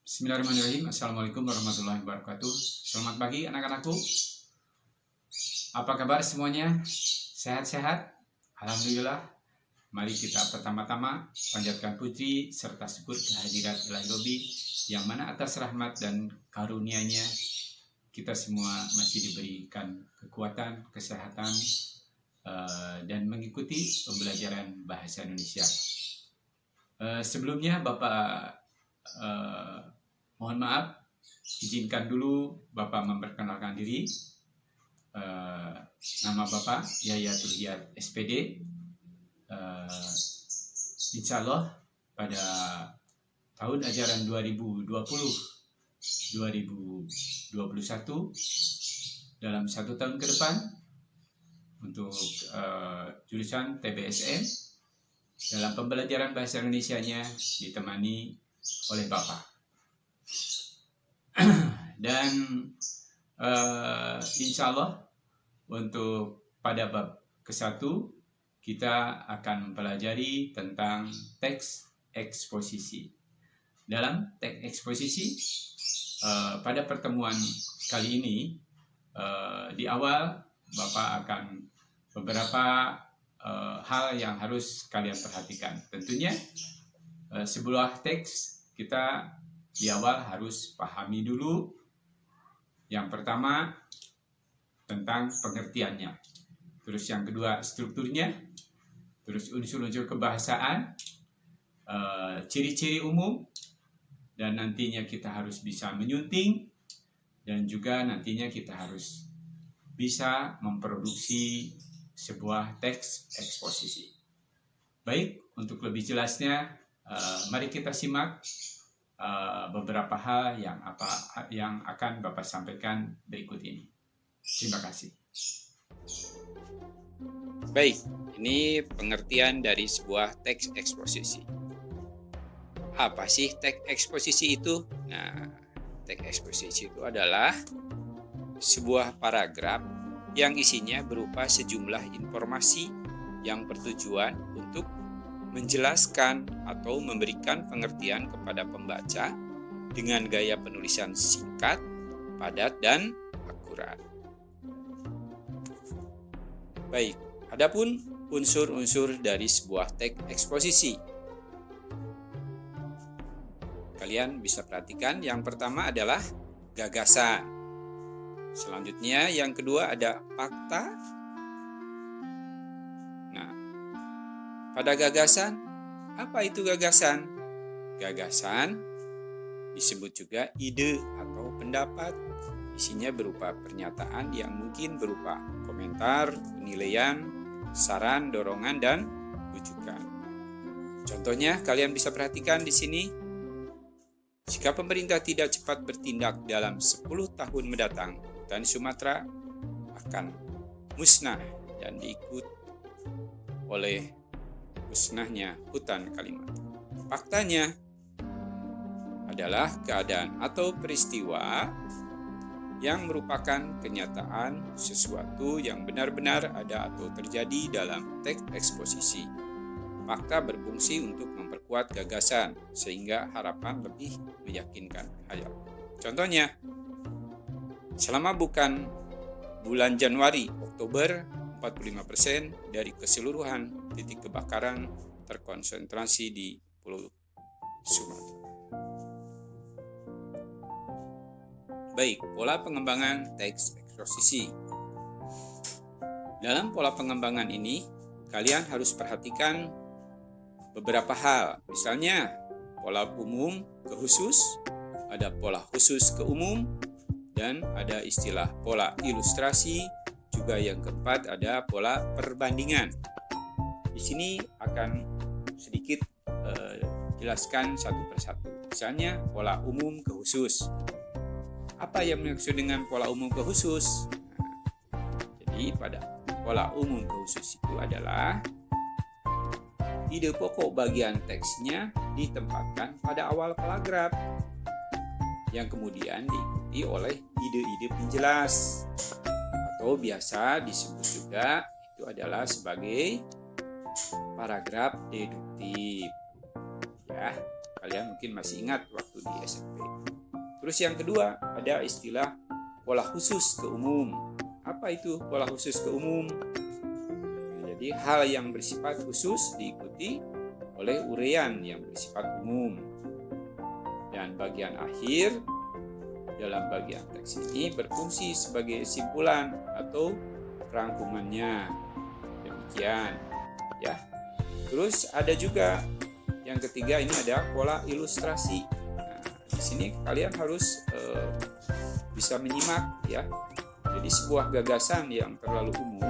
Bismillahirrahmanirrahim. Assalamualaikum warahmatullahi wabarakatuh. Selamat pagi anak-anakku. Apa kabar semuanya? Sehat-sehat? Alhamdulillah. Mari kita pertama-tama panjatkan puji serta syukur kehadirat Ilahi Robi, yang mana atas rahmat dan karunia-Nya kita semua masih diberikan kekuatan, kesehatan, dan mengikuti pembelajaran bahasa Indonesia. Sebelumnya Bapak mohon maaf, izinkan dulu Bapak memperkenalkan diri. Nama Bapak Yayatul Hidayat SPD. Insya Allah pada tahun ajaran 2020-2021 dalam 1 tahun ke depan untuk jurusan TBSN dalam pembelajaran bahasa Indonesianya ditemani oleh Bapak. Dan insya Allah untuk pada bab ke-1 kita akan mempelajari tentang teks eksposisi. Dalam teks eksposisi pada pertemuan kali ini di awal Bapak akan beberapa hal yang harus kalian perhatikan. Tentunya sebuah teks kita di awal harus pahami dulu. Yang pertama tentang pengertiannya, terus yang kedua strukturnya, terus unsur-unsur kebahasaan, ciri-ciri umum, dan nantinya kita harus bisa menyunting, dan juga nantinya kita harus bisa memproduksi sebuah teks eksposisi. Baik, untuk lebih jelasnya mari kita simak beberapa hal yang akan Bapak sampaikan berikut ini. Terima kasih. Baik, ini pengertian dari sebuah teks eksposisi. Apa sih teks eksposisi itu? Nah, teks eksposisi itu adalah sebuah paragraf yang isinya berupa sejumlah informasi yang bertujuan untuk menjelaskan atau memberikan pengertian kepada pembaca dengan gaya penulisan singkat, padat, dan akurat. Baik, adapun unsur-unsur dari sebuah teks eksposisi. Kalian bisa perhatikan, yang pertama adalah gagasan. Selanjutnya yang kedua ada fakta. Nah, pada gagasan, apa itu gagasan? Gagasan disebut juga ide atau pendapat. Isinya berupa pernyataan yang mungkin berupa komentar, penilaian, saran, dorongan, dan rujukan. Contohnya kalian bisa perhatikan di sini. Jika pemerintah tidak cepat bertindak dalam 10 tahun mendatang, hutan Sumatera akan musnah dan diikut oleh musnahnya hutan Kalimantan. Faktanya adalah keadaan atau peristiwa yang merupakan kenyataan sesuatu yang benar-benar ada atau terjadi dalam teks eksposisi. Fakta berfungsi untuk memperkuat gagasan sehingga harapan lebih meyakinkan. Contohnya, selama bukan bulan Januari, Oktober, 45% dari keseluruhan titik kebakaran terkonsentrasi di Pulau Sumatera. Baik, pola pengembangan teks eksposisi. Dalam pola pengembangan ini, kalian harus perhatikan beberapa hal. Misalnya, pola umum ke khusus, ada pola khusus ke umum, dan ada istilah pola ilustrasi. Juga yang keempat ada pola perbandingan. Di sini akan sedikit jelaskan satu persatu. Misalnya pola umum ke khusus. Apa yang maksud dengan pola umum ke khusus? Jadi pada pola umum ke khusus itu adalah ide pokok bagian teksnya ditempatkan pada awal paragraf, yang kemudian diikuti oleh ide-ide penjelas, atau biasa disebut juga itu adalah sebagai paragraf deduktif. Ya, kalian mungkin masih ingat waktu di SMP. Terus yang kedua, ada istilah pola khusus ke umum. Apa itu pola khusus ke umum? Jadi hal yang bersifat khusus diikuti oleh uraian yang bersifat umum. Dan bagian akhir dalam bagian teks ini berfungsi sebagai simpulan atau rangkumannya. Demikian, ya. Terus ada juga yang ketiga, ini ada pola ilustrasi. Nah, di sini kalian harus bisa menyimak, ya. Jadi sebuah gagasan yang terlalu umum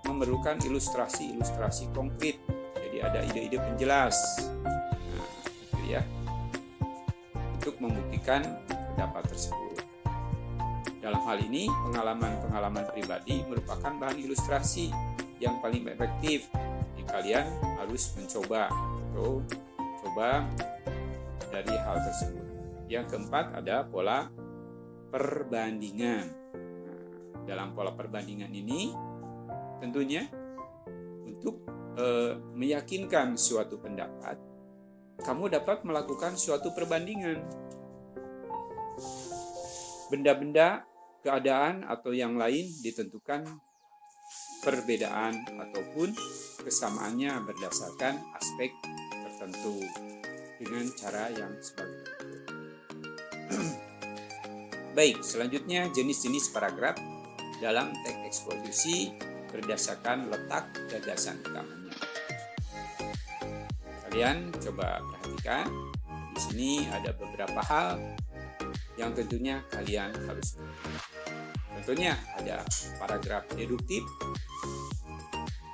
memerlukan ilustrasi konkret. Jadi ada ide-ide penjelas. Nah, itu ya. Untuk membuktikan pendapat tersebut. Dalam hal ini, pengalaman-pengalaman pribadi merupakan bahan ilustrasi yang paling efektif. Jadi kalian harus mencoba dari hal tersebut. Yang keempat, ada pola perbandingan. Nah, dalam pola perbandingan ini tentunya untuk meyakinkan suatu pendapat, kamu dapat melakukan suatu perbandingan. Benda-benda, keadaan, atau yang lain ditentukan perbedaan ataupun kesamaannya berdasarkan aspek tertentu dengan cara yang sebagai berikut. Baik, selanjutnya jenis-jenis paragraf dalam teks eksposisi berdasarkan letak gagasan utamanya. Kalian coba perhatikan, di sini ada beberapa hal yang tentunya kalian harus tahu. Tentunya ada paragraf deduktif,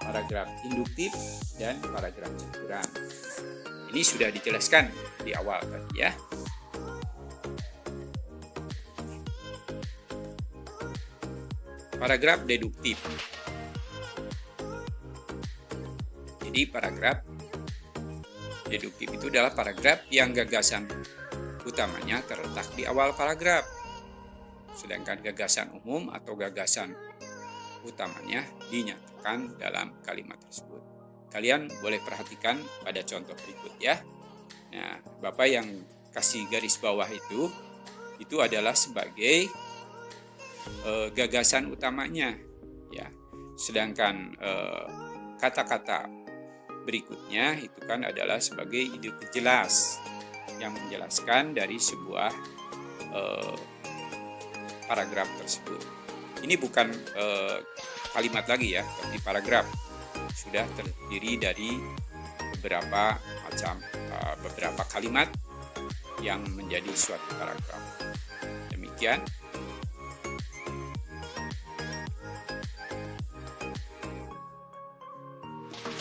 paragraf induktif, dan paragraf campuran. Ini sudah dijelaskan di awal tadi, ya. Paragraf deduktif. Jadi paragraf deduktif itu adalah paragraf yang gagasan utamanya terletak di awal paragraf. Sedangkan gagasan umum atau gagasan utamanya dinyatakan dalam kalimat tersebut. Kalian boleh perhatikan pada contoh berikut, ya. Nah, Bapak yang kasih garis bawah itu adalah sebagai gagasan utamanya, ya. Sedangkan kata-kata berikutnya itu kan adalah sebagai ide penjelas yang menjelaskan dari sebuah paragraf tersebut. Ini bukan kalimat lagi, ya, tapi paragraf. Sudah terdiri dari beberapa kalimat yang menjadi suatu paragraf. Demikian.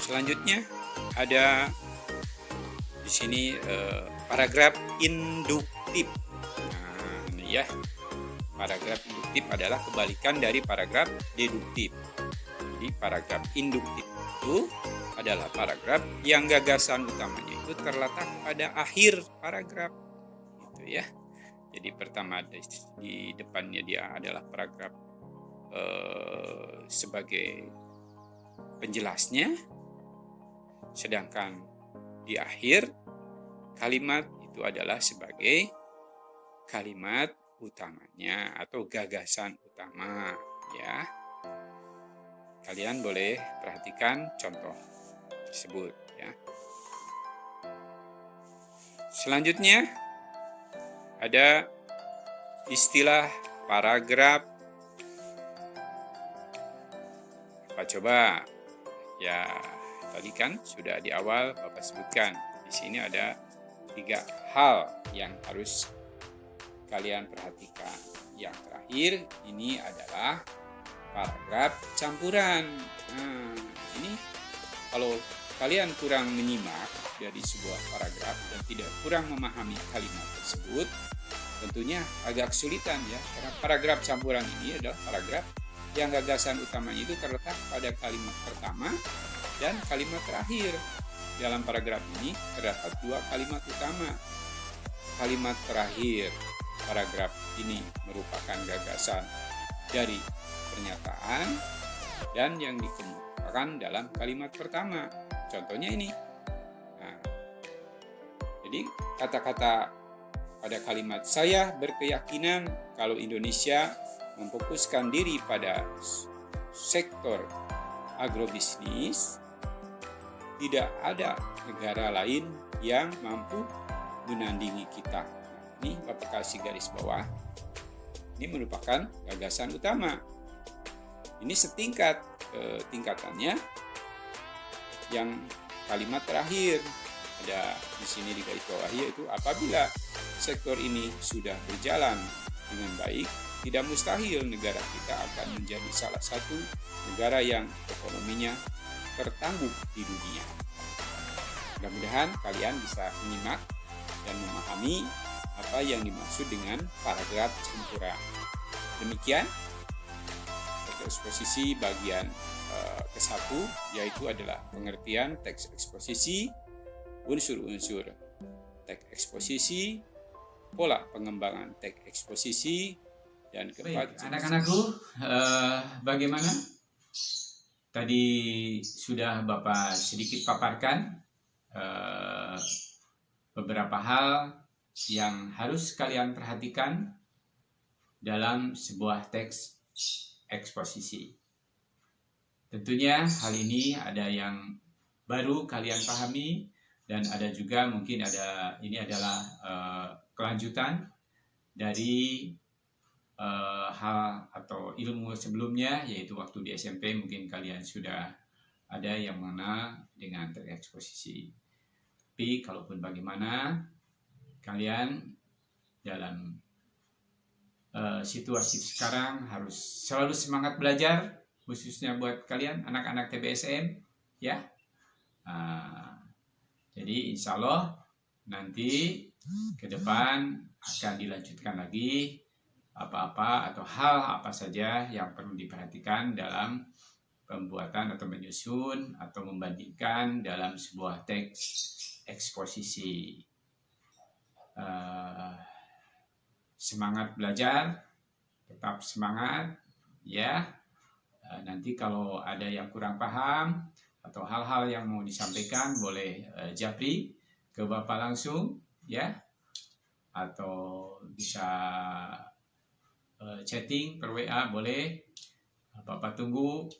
Selanjutnya ada di sini paragraf induktif. Nah, ini ya. Paragraf induktif adalah kebalikan dari paragraf deduktif. Jadi paragraf induktif itu adalah paragraf yang gagasan utamanya itu terletak pada akhir paragraf. Gitu ya. Jadi pertama di depannya dia adalah paragraf sebagai penjelasnya. Sedangkan di akhir kalimat itu adalah sebagai kalimat utamanya atau gagasan utama, ya. Kalian boleh perhatikan contoh tersebut, ya. Selanjutnya ada istilah paragraf. Apa coba? Ya, tadi kan sudah di awal Bapak sebutkan. Di sini ada 3 hal yang harus kalian perhatikan. Yang terakhir ini adalah paragraf campuran. Nah, ini kalau kalian kurang menyimak dari sebuah paragraf dan tidak kurang memahami kalimat tersebut, tentunya agak kesulitan, ya. Karena paragraf campuran ini adalah paragraf yang gagasan utamanya itu terletak pada kalimat pertama dan kalimat terakhir. Dalam paragraf ini terdapat 2 kalimat utama. Kalimat terakhir paragraf ini merupakan gagasan dari pernyataan dan yang dikemukakan dalam kalimat pertama. Contohnya ini. Nah, jadi kata-kata pada kalimat saya berkeyakinan kalau Indonesia memfokuskan diri pada sektor agrobisnis, tidak ada negara lain yang mampu menandingi kita. Nah, ini Bapak kasih garis bawah. Ini merupakan gagasan utama. Ini setingkat tingkatannya. Yang kalimat terakhir ada di sini di garis bawah, yaitu apabila sektor ini sudah berjalan dengan baik, tidak mustahil negara kita akan menjadi salah satu negara yang ekonominya tertangguh di dunia. Mudah-mudahan kalian bisa menyimak dan memahami apa yang dimaksud dengan paragraf campuran. Demikian eksposisi bagian ke-1, yaitu adalah pengertian teks eksposisi, unsur-unsur teks eksposisi, pola pengembangan teks eksposisi, dan keempat. Baik, anak-anakku, bagaimana? Tadi sudah Bapak sedikit paparkan beberapa hal yang harus kalian perhatikan dalam sebuah teks eksposisi. Tentunya hal ini ada yang baru kalian pahami, dan ada juga mungkin ini adalah kelanjutan dari hal atau ilmu sebelumnya, yaitu waktu di SMP mungkin kalian sudah ada yang mengenal dengan teks eksposisi. Tapi kalaupun bagaimana, kalian dalam situasi sekarang harus selalu semangat belajar, khususnya buat kalian anak-anak TBSM, ya. Jadi insya Allah nanti ke depan akan dilanjutkan lagi apa-apa atau hal apa saja yang perlu diperhatikan dalam pembuatan atau menyusun atau membandingkan dalam sebuah teks eksposisi. Semangat belajar, tetap semangat, ya. Nanti kalau ada yang kurang paham atau hal-hal yang mau disampaikan, boleh japri ke Bapak langsung, ya, atau bisa chatting per WA, boleh. Bapak tunggu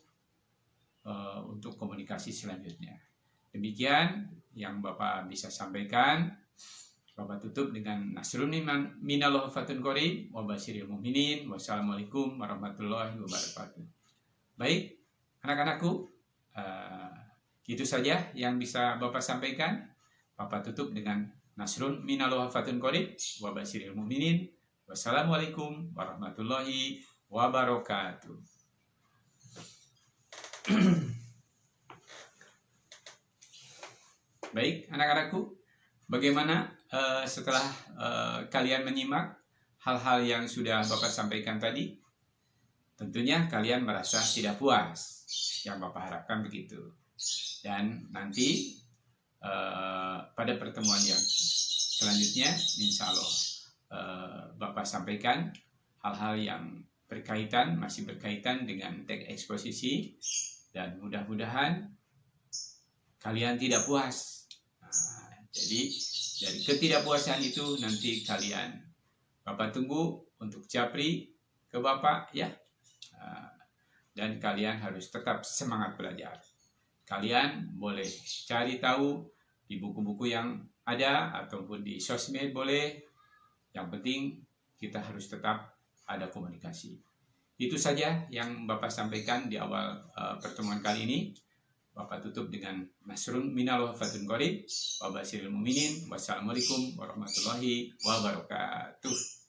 untuk komunikasi selanjutnya. Demikian yang Bapak bisa sampaikan. Bapak tutup dengan nasrun minallah fatun qarib wa basyiril mu'minin. Wassalamualaikum warahmatullahi wabarakatuh. Baik, anak-anakku, itu saja yang bisa Bapak sampaikan. Bapak tutup dengan nasrun minallah fatun qarib wa basyiril mu'minin. Wassalamualaikum warahmatullahi wabarakatuh. Baik, anak-anakku, bagaimana setelah kalian menyimak hal-hal yang sudah Bapak sampaikan tadi? Tentunya kalian merasa tidak puas, yang Bapak harapkan begitu. Dan nanti pada pertemuan yang selanjutnya, insya Allah Bapak sampaikan hal-hal yang masih berkaitan dengan teks eksposisi, dan mudah-mudahan kalian tidak puas. Jadi dari ketidakpuasan itu nanti kalian, Bapak tunggu untuk japri ke Bapak, ya. Dan kalian harus tetap semangat belajar. Kalian boleh cari tahu di buku-buku yang ada ataupun di sosmed boleh. Yang penting kita harus tetap ada komunikasi. Itu saja yang Bapak sampaikan di awal pertemuan kali ini. Bapak tutup dengan nasrun minallah fatun qarib wa basyiril mu'minin. Wassalamualaikum warahmatullahi wabarakatuh.